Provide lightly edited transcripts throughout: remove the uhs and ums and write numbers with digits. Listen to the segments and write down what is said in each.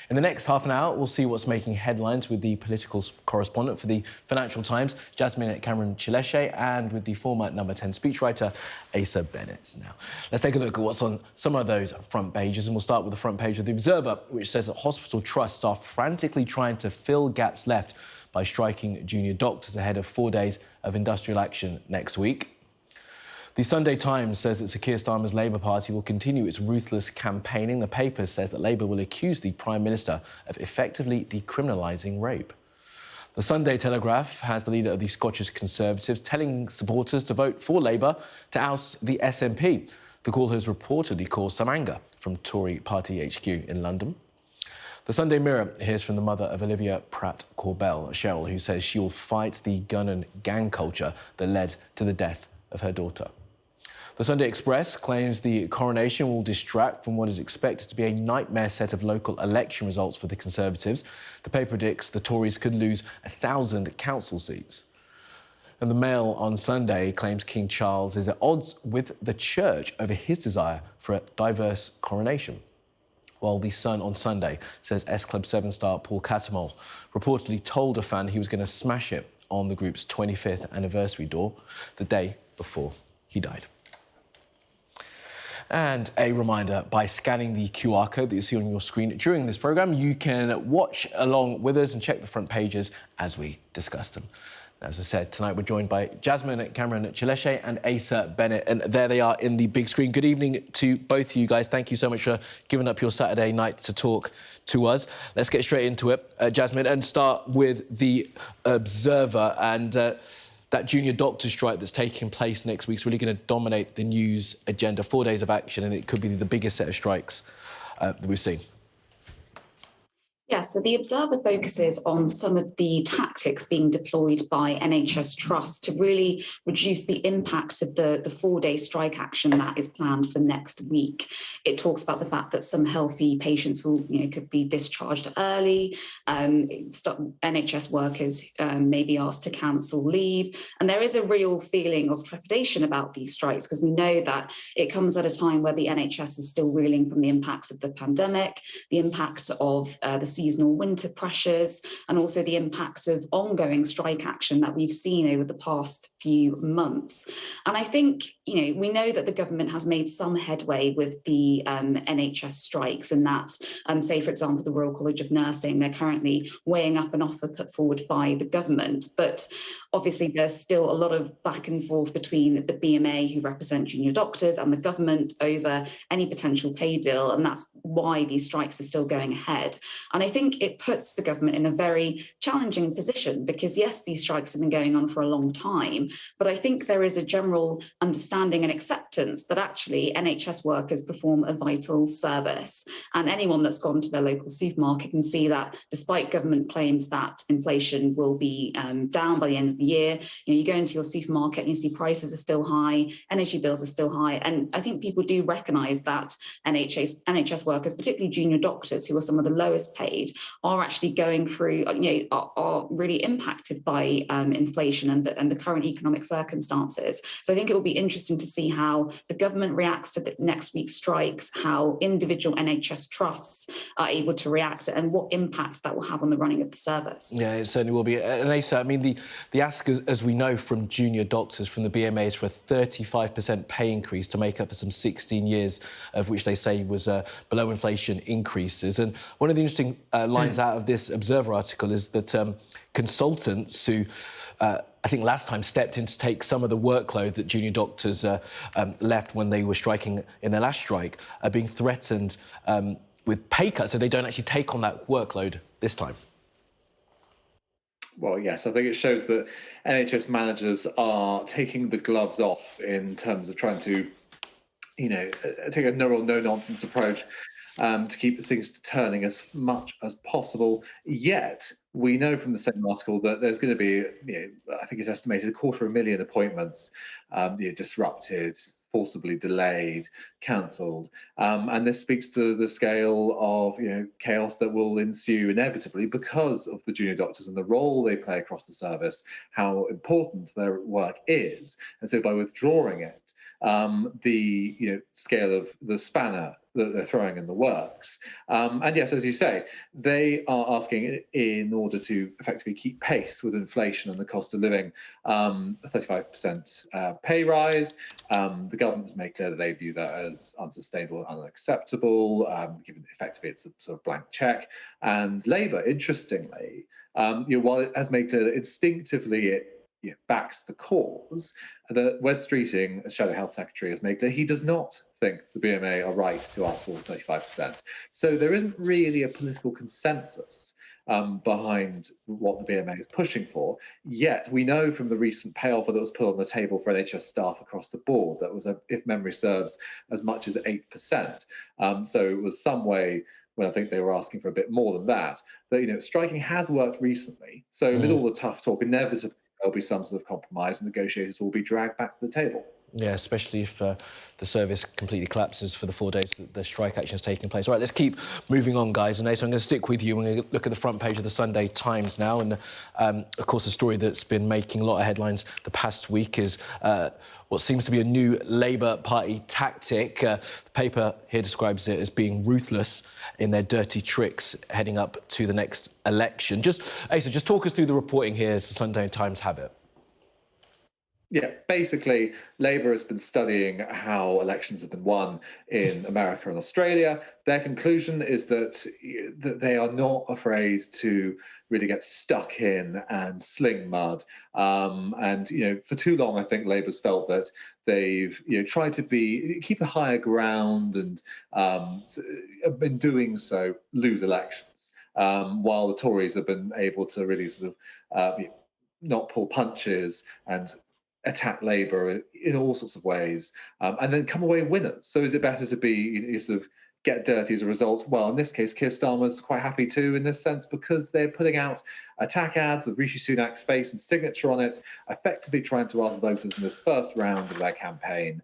In the next half an hour, we'll see what's making headlines with the political correspondent for the Financial Times, Jasmine Cameron-Chileshe, and with the former Number 10 speechwriter, Asa Bennett. Now, let's take a look at what's on some of those front pages, and we'll start with the front page of The Observer, which says that hospital trusts are frantically trying to fill gaps left by striking junior doctors ahead of 4 days of industrial action next week. The Sunday Times says that Sir Keir Starmer's Labour Party will continue its ruthless campaigning. The paper says that Labour will accuse the Prime Minister of effectively decriminalising rape. The Sunday Telegraph has the leader of the Scottish Conservatives telling supporters to vote for Labour to oust the SNP. The call has reportedly caused some anger from Tory party HQ in London. The Sunday Mirror hears from the mother of Olivia Pratt-Corbell, Cheryl, who says she will fight the gun and gang culture that led to the death of her daughter. The Sunday Express claims the coronation will distract from what is expected to be a nightmare set of local election results for the Conservatives. The paper predicts the Tories could lose 1,000 council seats. And the Mail on Sunday claims King Charles is at odds with the Church over his desire for a diverse coronation. While The Sun on Sunday says S-Club 7 star Paul Cattermole reportedly told a fan he was going to smash it on the group's 25th anniversary door the day before he died. And a reminder, by scanning the QR code that you see on your screen during this programme, you can watch along with us and check the front pages as we discuss them. As I said, tonight we're joined by Jasmine Cameron-Chileshe and Asa Bennett, and there they are in the big screen. Good evening to both of you guys. Thank you so much for giving up your Saturday night to talk to us. Let's get straight into it, Jasmine, and start with The Observer. And that junior doctor strike that's taking place next week is really going to dominate the news agenda. 4 days of action, and it could be the biggest set of strikes that we've seen. Yeah, so The Observer focuses on some of the tactics being deployed by NHS Trust to really reduce the impact of the 4-day strike action that is planned for next week. It talks about the fact that some healthy patients will, could be discharged early. NHS workers may be asked to cancel leave. And there is a real feeling of trepidation about these strikes because we know that it comes at a time where the NHS is still reeling from the impacts of the pandemic, the impact of the seasonal winter pressures, and also the impact of ongoing strike action that we've seen over the past few months. And I think, we know that the government has made some headway with the NHS strikes, and that, say, for example, the Royal College of Nursing, they're currently weighing up an offer put forward by the government. But obviously, there's still a lot of back and forth between the BMA, who represent junior doctors, and the government over any potential pay deal. And that's why these strikes are still going ahead. And I think it puts the government in a very challenging position because, yes, these strikes have been going on for a long time, but I think there is a general understanding and acceptance that actually NHS workers perform a vital service. And anyone that's gone to their local supermarket can see that despite government claims that inflation will be down by the end of the year, you go into your supermarket and you see prices are still high, energy bills are still high. And I think people do recognise that NHS workers, particularly junior doctors, who are some of the lowest paid, are actually going through, are really impacted by inflation and the current economic circumstances. So I think it will be interesting to see how the government reacts to the next week's strikes, how individual NHS trusts are able to react, and what impacts that will have on the running of the service. Yeah, it certainly will be. And Asa, I mean, the ask, as we know from junior doctors, from the BMA, is for a 35% pay increase to make up for some 16 years of which they say was below inflation increases. And one of the interesting lines out of this Observer article is that consultants who I think last time stepped in to take some of the workload that junior doctors left when they were striking in their last strike are being threatened with pay cuts so they don't actually take on that workload this time. Well, yes, I think it shows that NHS managers are taking the gloves off in terms of trying to, take a no-nonsense approach to keep things turning as much as possible. Yet, we know from the same article that there's going to be, I think it's estimated 250,000 appointments disrupted, forcibly delayed, cancelled. And this speaks to the scale of chaos that will ensue inevitably because of the junior doctors and the role they play across the service, how important their work is. And so by withdrawing it, the scale of the spanner that they're throwing in the works. And yes, as you say, they are asking, in order to effectively keep pace with inflation and the cost of living, a 35% pay rise. The government has made clear that they view that as unsustainable and unacceptable, given effectively it's a sort of blank check. And Labour, interestingly, while it has made clear that instinctively it backs the cause, that Wes Streeting, as Shadow Health Secretary, has made clear he does not think the BMA are right to ask for 35%. So there isn't really a political consensus behind what the BMA is pushing for. Yet we know from the recent pay offer that was put on the table for NHS staff across the board that was, if memory serves, as much as 8%. So it was some way, when I think they were asking for a bit more than that, striking has worked recently. So amid all the tough talk, inevitably there'll be some sort of compromise and negotiators will be dragged back to the table. Yeah, especially if the service completely collapses for the 4 days that the strike action is taking place. All right, let's keep moving on, guys. And Asa, I'm going to stick with you. We're going to look at the front page of the Sunday Times now. And, of course, a story that's been making a lot of headlines the past week is what seems to be a new Labour Party tactic. The paper here describes it as being ruthless in their dirty tricks heading up to the next election. Asa, just talk us through the reporting here as the Sunday Times have it. Yeah, basically, Labour has been studying how elections have been won in America and Australia. Their conclusion is that they are not afraid to really get stuck in and sling mud. For too long, I think Labour's felt that they've tried to keep the higher ground and in doing so lose elections, while the Tories have been able to really sort of not pull punches and attack Labour in all sorts of ways, and then come away winners. So is it better to be sort of get dirty as a result? Well, in this case, Keir Starmer's quite happy too, in this sense, because they're putting out attack ads with Rishi Sunak's face and signature on it, effectively trying to ask voters in this first round of their campaign,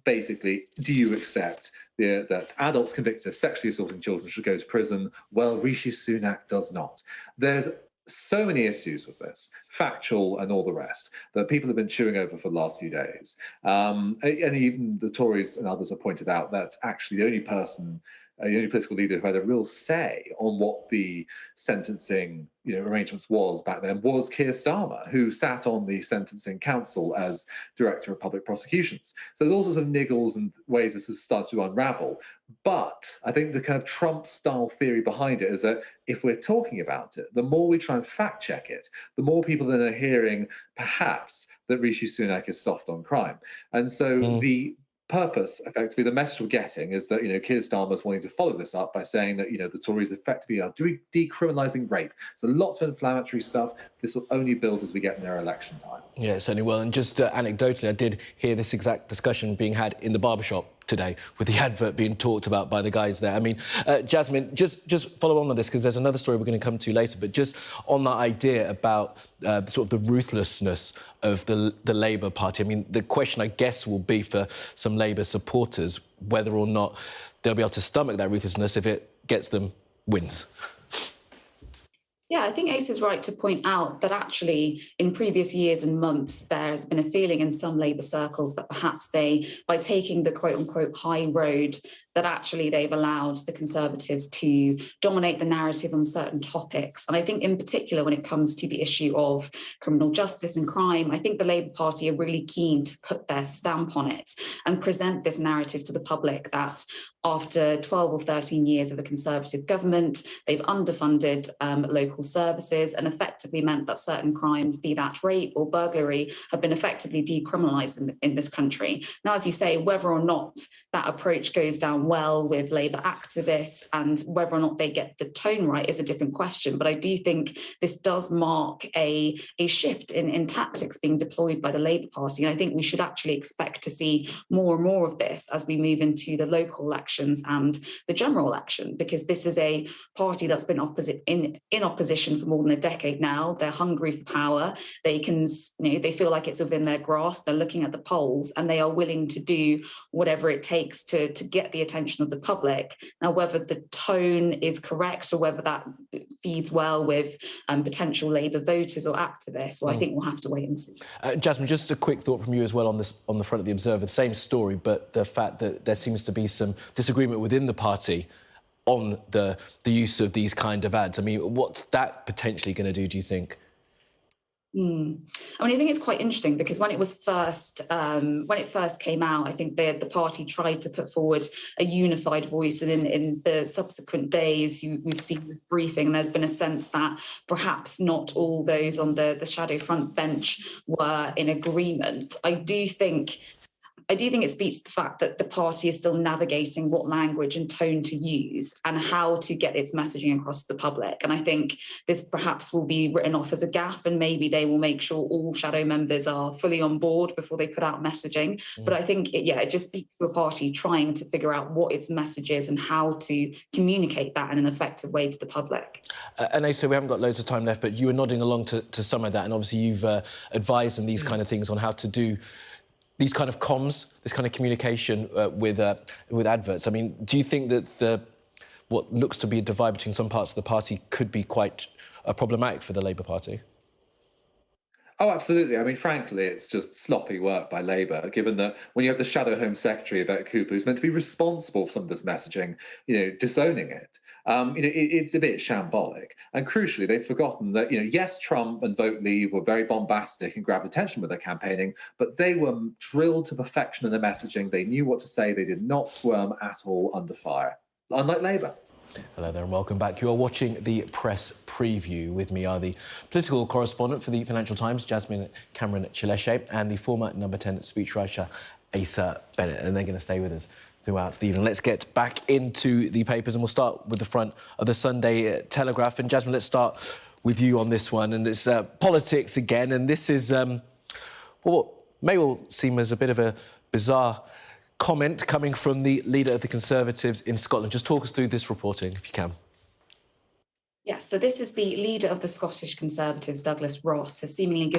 basically, do you accept that adults convicted of sexually assaulting children should go to prison? Well, Rishi Sunak does not. There's so many issues with this, factual and all the rest, that people have been chewing over for the last few days. And even the Tories and others have pointed out that actually the only political leader who had a real say on what the sentencing arrangements was back then was Keir Starmer, who sat on the Sentencing Council as Director of Public Prosecutions. So there's all sorts of niggles and ways this has started to unravel. But I think the kind of Trump-style theory behind it is that if we're talking about it, the more we try and fact-check it, the more people then are hearing, perhaps, that Rishi Sunak is soft on crime. And so the purpose, effectively, the message we're getting is that, Keir Starmer's wanting to follow this up by saying that, the Tories effectively are decriminalising rape. So lots of inflammatory stuff. This will only build as we get near election time. Yeah, it certainly will. And just anecdotally, I did hear this exact discussion being had in the barbershop today with the advert being talked about by the guys there. I mean, Jasmine, just follow on with this because there's another story we're going to come to later, but just on that idea about sort of the ruthlessness of the Labour Party. I mean, the question, I guess, will be for some Labour supporters whether or not they'll be able to stomach that ruthlessness if it gets them wins. Yeah, I think Ace is right to point out that actually in previous years and months, there has been a feeling in some Labour circles that perhaps by taking the quote unquote high road, that actually they've allowed the Conservatives to dominate the narrative on certain topics. And I think in particular, when it comes to the issue of criminal justice and crime, I think the Labour Party are really keen to put their stamp on it and present this narrative to the public that after 12 or 13 years of a Conservative government, they've underfunded local services and effectively meant that certain crimes, be that rape or burglary, have been effectively decriminalised in this country. Now, as you say, whether or not that approach goes down well with Labour activists and whether or not they get the tone right is a different question. But I do think this does mark a shift in tactics being deployed by the Labour Party. And I think we should actually expect to see more and more of this as we move into the local elections and the general election, because this is a party that's been in opposition opposition for more than a decade now. They're hungry for power. They they feel like it's within their grasp. They're looking at the polls and they are willing to do whatever it takes to get the attention of the public. Now, whether the tone is correct or whether that feeds well with potential Labour voters or activists, well, I think we'll have to wait and see. Jasmine, just a quick thought from you as well on the front of the Observer. The same story, but the fact that there seems to be some disagreement within the party on the use of these kind of ads. I mean, what's that potentially going to do, do you think? I mean, I think it's quite interesting because when it first came out, I think the party tried to put forward a unified voice, and in the subsequent days, we've seen this briefing, and there's been a sense that perhaps not all those on the shadow front bench were in agreement. I do think it speaks to the fact that the party is still navigating what language and tone to use and how to get its messaging across to the public. And I think this perhaps will be written off as a gaffe, and maybe they will make sure all shadow members are fully on board before they put out messaging. But I think, it just speaks to a party trying to figure out what its message is and how to communicate that in an effective way to the public. And Asa, we haven't got loads of time left, but you were nodding along to some of that, and obviously you've advised on these kind of things on how to do these kind of comms, this kind of communication with adverts. I mean, do you think that what looks to be a divide between some parts of the party could be quite problematic for the Labour Party? Oh, absolutely. I mean, frankly, it's just sloppy work by Labour, given that when you have the Shadow Home Secretary, Yvette Cooper, who's meant to be responsible for some of this messaging, disowning it. It's a bit shambolic. And crucially, they've forgotten that, yes, Trump and Vote Leave were very bombastic and grabbed attention with their campaigning, but they were drilled to perfection in their messaging. They knew what to say. They did not squirm at all under fire, unlike Labour. Hello there and welcome back. You are watching the Press Preview. With me are the political correspondent for the Financial Times, Jasmine Cameron-Chileshe, and the former Number 10 speechwriter, Asa Bennett. And they're going to stay with us throughout the evening. Let's get back into the papers, and we'll start with the front of the Sunday Telegraph. And Jasmine, let's start with you on this one. And it's politics again. And this is what may well seem as a bit of a bizarre comment coming from the leader of the Conservatives in Scotland. Just talk us through this reporting, if you can. Yes, so this is the leader of the Scottish Conservatives, Douglas Ross, has seemingly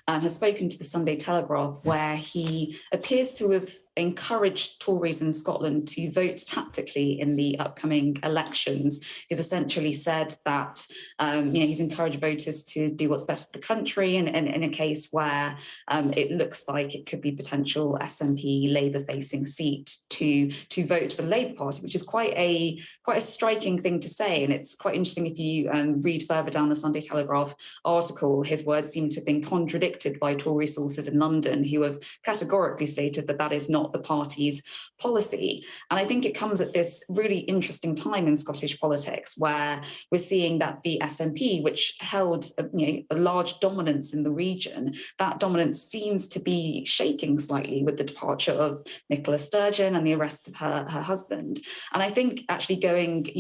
has spoken to the Sunday Telegraph, where he appears to have encouraged Tories in Scotland to vote tactically in the upcoming elections. He's essentially said that he's encouraged voters to do what's best for the country, and in a case where it looks like it could be potential SNP Labour-facing seat to vote for the Labour Party, which is quite a striking thing to say. And it's quite interesting if you read further down the Sunday Telegraph article, his words seem to have been contradicted by Tory sources in London, who have categorically stated that that is not the party's policy. And I think it comes at this really interesting time in Scottish politics, where we're seeing that the SNP, which held a large dominance in the region, that dominance seems to be shaking slightly with the departure of Nicola Sturgeon and the arrest of her husband. And I think actually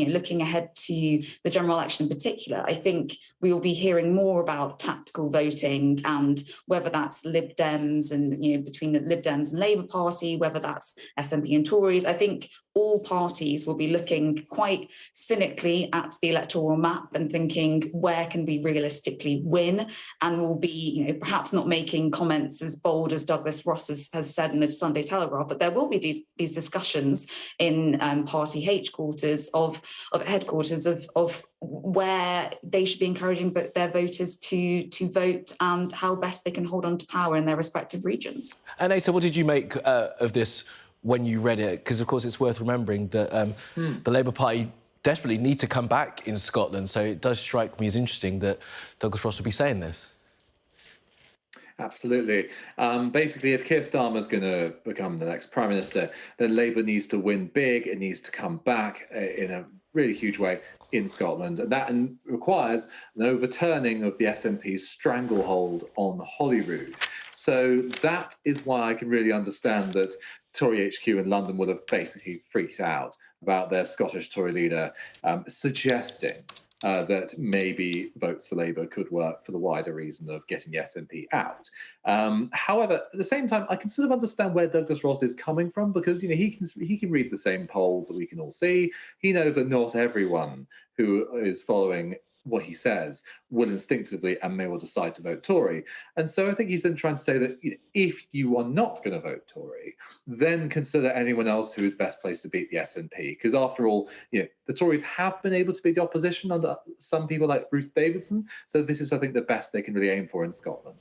looking ahead to the general election in particular, I think we will be hearing more about tactical voting, and whether that's Lib Dems and between the Lib Dems and Labour Party, whether that's SNP and Tories. I think all parties will be looking quite cynically at the electoral map and thinking, where can we realistically win? And will be, perhaps not making comments as bold as Douglas Ross has said in the Sunday Telegraph, but there will be these discussions in party headquarters of where they should be encouraging their voters to vote and how best they can hold on to power in their respective regions. And Asa, what did you make of this when you read it? Because, of course, it's worth remembering that the Labour Party desperately need to come back in Scotland. So it does strike me as interesting that Douglas Ross would be saying this. Absolutely. Basically, if Keir Starmer's going to become the next Prime Minister, then Labour needs to win big. It needs to come back in a really huge way in Scotland. And that requires an overturning of the SNP's stranglehold on Holyrood. So that is why I can really understand that Tory HQ in London would have basically freaked out about their Scottish Tory leader suggesting that maybe votes for Labour could work for the wider reason of getting the SNP out. However, at the same time, I can sort of understand where Douglas Ross is coming from, because he can read the same polls that we can all see. He knows that not everyone who is following what he says, will instinctively and may well decide to vote Tory. And so I think he's then trying to say that if you are not going to vote Tory, then consider anyone else who is best placed to beat the SNP. Because after all, the Tories have been able to beat the opposition under some people like Ruth Davidson. So this is, I think, the best they can really aim for in Scotland.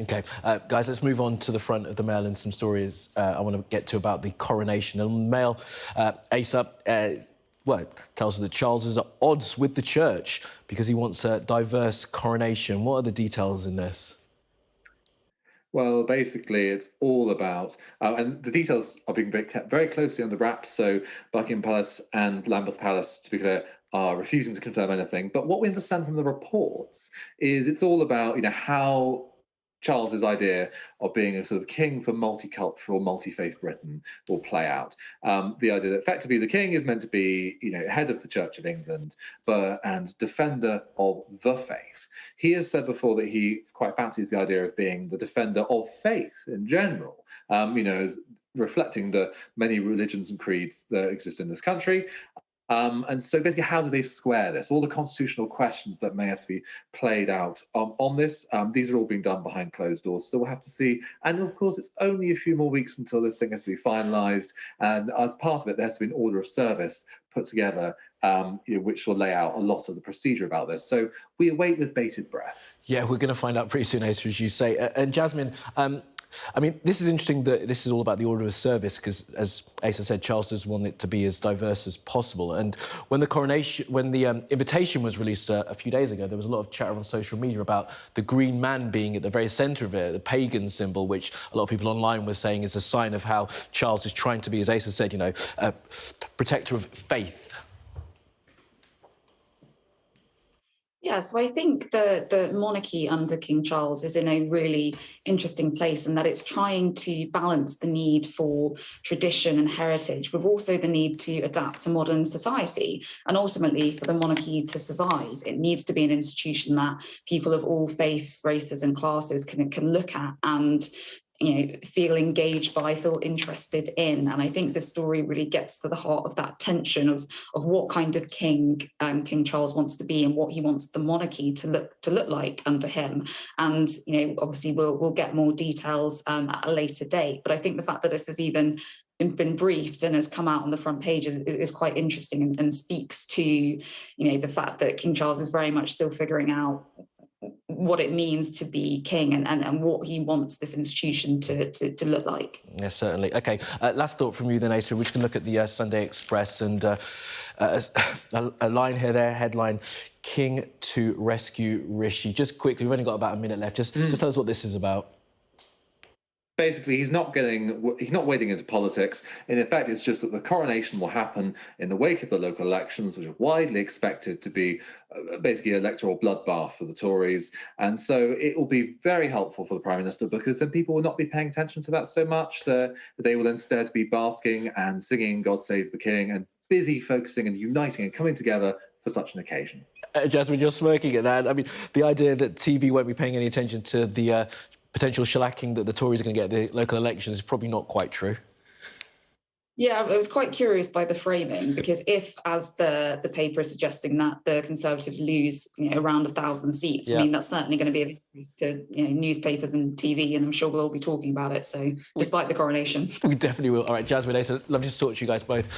OK, guys, let's move on to the front of the Mail and some stories I want to get to about the coronation. And the Mail, Asa, it tells us that Charles is at odds with the church because he wants a diverse coronation. What are the details in this? Well, basically, it's all about, and the details are being kept very closely under wraps. So Buckingham Palace and Lambeth Palace, to be clear, are refusing to confirm anything. But what we understand from the reports is it's all about, how Charles's idea of being a sort of king for multicultural, multi-faith Britain will play out. The idea that effectively the king is meant to be, head of the Church of England, and defender of the faith. He has said before that he quite fancies the idea of being the defender of faith in general, as reflecting the many religions and creeds that exist in this country. And so basically, how do they square this? All the constitutional questions that may have to be played out on this, these are all being done behind closed doors. So we'll have to see. And of course, it's only a few more weeks until this thing has to be finalised. And as part of it, there has to be an order of service put together, which will lay out a lot of the procedure about this. So we await with bated breath. Yeah, we're going to find out pretty soon, Asa, as you say. And Jasmine, this is interesting that this is all about the order of service because, as Asa said, Charles does want it to be as diverse as possible. And when the invitation was released a few days ago, there was a lot of chatter on social media about the green man being at the very centre of it, the pagan symbol, which a lot of people online were saying is a sign of how Charles is trying to be, as Asa said, a protector of faith. Yeah, so I think the monarchy under King Charles is in a really interesting place in that it's trying to balance the need for tradition and heritage with also the need to adapt to modern society. And ultimately, for the monarchy to survive, it needs to be an institution that people of all faiths, races and classes can look at and feel engaged by, feel interested in. And I think the story really gets to the heart of that tension of what kind of king King Charles wants to be and what he wants the monarchy to look like under him. And obviously we'll get more details at a later date. But I think the fact that this has even been briefed and has come out on the front page is quite interesting and speaks to the fact that King Charles is very much still figuring out what it means to be king and what he wants this institution to look like. Yes, certainly. OK, last thought from you then, Asa. We can look at the Sunday Express and a line here there, headline, King to rescue Rishi. Just quickly, we've only got about a minute left. Just tell us what this is about. Basically, he's not wading into politics. And in fact, it's just that the coronation will happen in the wake of the local elections, which are widely expected to be basically an electoral bloodbath for the Tories. And so it will be very helpful for the Prime Minister because then people will not be paying attention to that so much. They will instead be basking and singing God Save the King and busy focusing and uniting and coming together for such an occasion. Jasmine, you're smirking at that. The idea that TV won't be paying any attention to the potential shellacking that the Tories are going to get at the local elections is probably not quite true. Yeah, I was quite curious by the framing because if, as the paper is suggesting, that the Conservatives lose around 1,000 seats, I mean that's certainly going to be of interest to newspapers and TV, and I'm sure we'll all be talking about it. So, despite the coronation, We definitely will. All right, Jasmine, Asa, lovely to talk to you guys both.